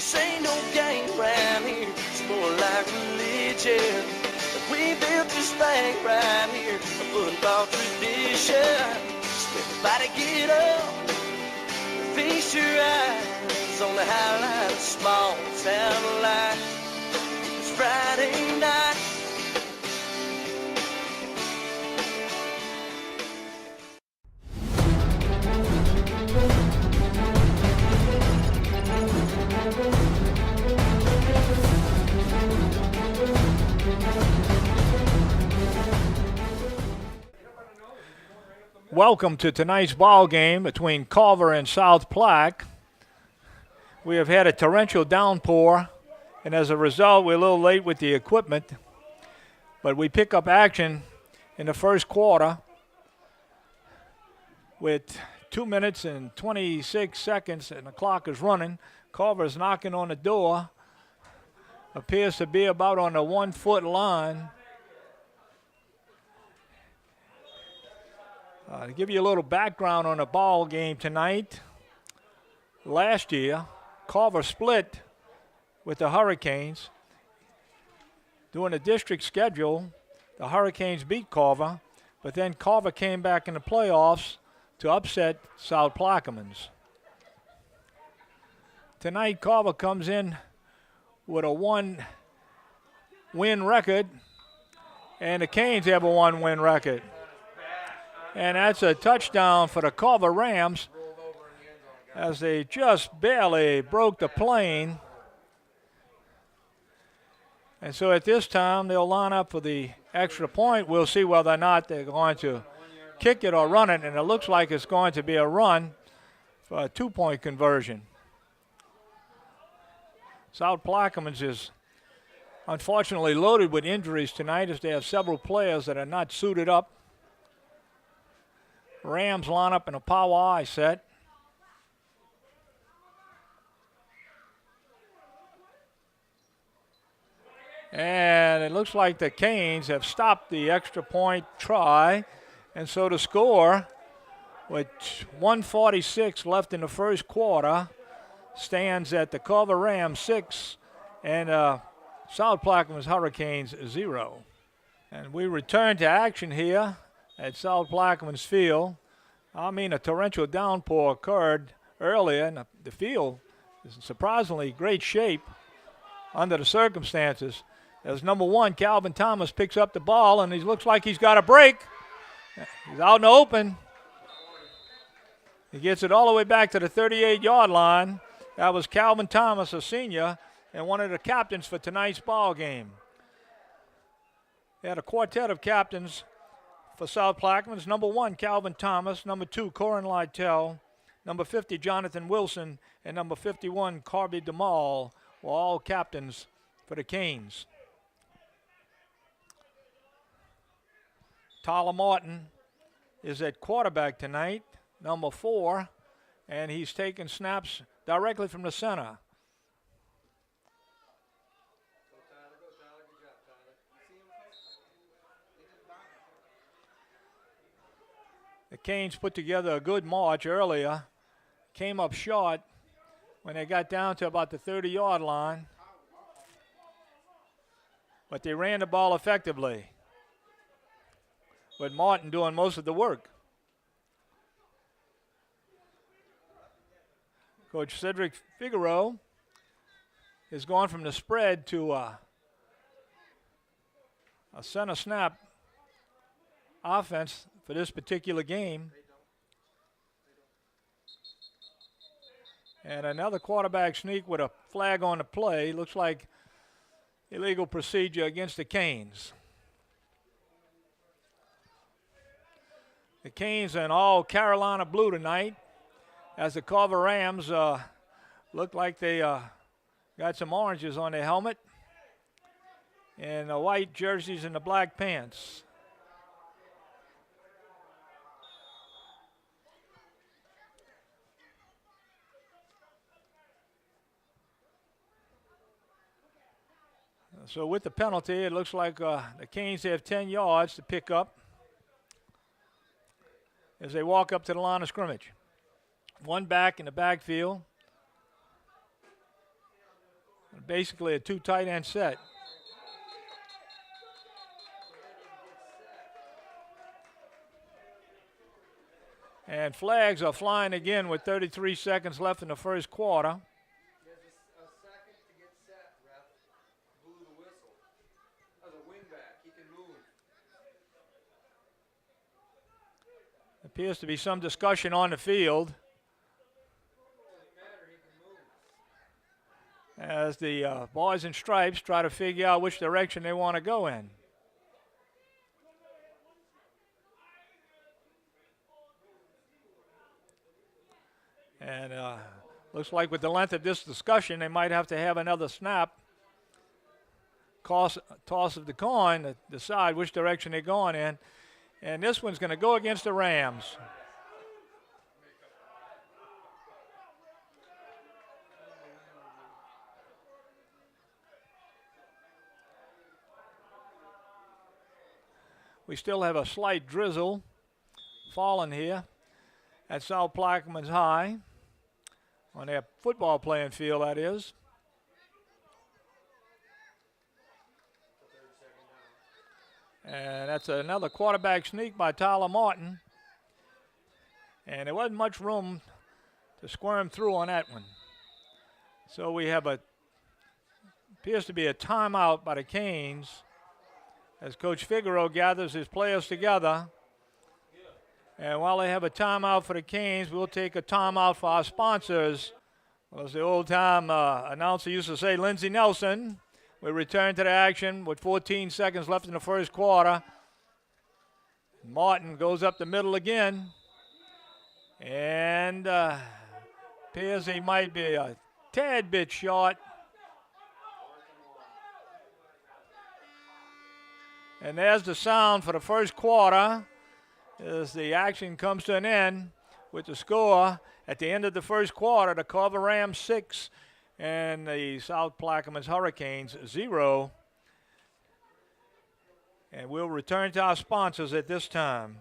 This ain't no game round here, it's more like religion. We built this thing right here, a football tradition. So everybody get up, feast your eyes on the highlight of small town life. It's Friday night. Welcome to tonight's ball game between Carver and South Plaque. We have had a torrential downpour, and as a result, we're a little late with the equipment. But we pick up action in the first quarter with 2 minutes and 26 seconds, and the clock is running. Carver's knocking on the door. Appears to be about on the 1 foot line. To give you a little background on the ball game tonight, last year, Carver split with the Hurricanes. During the district schedule, the Hurricanes beat Carver, but then Carver came back in the playoffs to upset South Plaquemines. Tonight, Carver comes in with a 1-win record, and the Canes have a 1-win record. And that's a touchdown for the Carver Rams as they just barely broke the plane. And so at this time, they'll line up for the extra point. We'll see whether or not they're going to kick it or run it, and it looks like it's going to be a run for a 2-point conversion. South Plaquemines is unfortunately loaded with injuries tonight as they have several players that are not suited up. Rams line up in a power I set. And it looks like the Canes have stopped the extra point try. And so the score, with 1:46 left in the first quarter, stands at the Carver Rams 6 and South Plaquemines Hurricanes 0. And we return to action here at South Plaquemines Field. A torrential downpour occurred earlier, and the field is in surprisingly great shape under the circumstances. As number 1, Calvin Thomas picks up the ball, and he looks like he's got a break. He's out in the open. He gets it all the way back to the 38-yard line. That was Calvin Thomas, a senior, and one of the captains for tonight's ball game. They had a quartet of captains for South Plaquemines. Number 1, Calvin Thomas. Number 2, Corin Lytell. Number 50, Jonathan Wilson. And number 51, Carby DeMall were all captains for the Canes. Tyler Martin is at quarterback tonight, number 4, and he's taking snaps directly from the center. The Canes put together a good march earlier, came up short when they got down to about the 30-yard line, but they ran the ball effectively, with Martin doing most of the work. Coach Cedric Figueroa has gone from the spread to a center snap offense for this particular game. And another quarterback sneak with a flag on the play. Looks like illegal procedure against the Canes. The Canes are in all Carolina blue tonight, as the Carver Rams look like they got some oranges on their helmet and the white jerseys and the black pants. So with the penalty, it looks like the Canes have 10 yards to pick up as they walk up to the line of scrimmage. One back in the backfield. basically a 2 tight end set. And flags are flying again with 33 seconds left in the first quarter. He has a second to get set, ref. Blew the whistle. As a wingback, he can move. Appears to be some discussion on the field Doesn't matter, he can move. as the boys in stripes try to figure out which direction they want to go in. And looks like with the length of this discussion, they might have to have another snap. Toss of the coin to decide which direction they're going in. And this one's going to go against the Rams. We still have a slight drizzle falling here at South Plaquemines High, on their football playing field, that is. And that's another quarterback sneak by Tyler Martin. And there wasn't much room to squirm through on that one. So we have appears to be a timeout by the Canes as Coach Figueroa gathers his players together. And while they have a timeout for the Canes, we'll take a timeout for our sponsors. Well, as the old-time announcer used to say, Lindsey Nelson. We return to the action with 14 seconds left in the first quarter. Martin goes up the middle again. And appears he might be a tad bit short. And there's the sound for the first quarter as the action comes to an end with the score at the end of the first quarter, the Carver Rams 6 and the South Plaquemines Hurricanes 0. And we'll return to our sponsors at this time.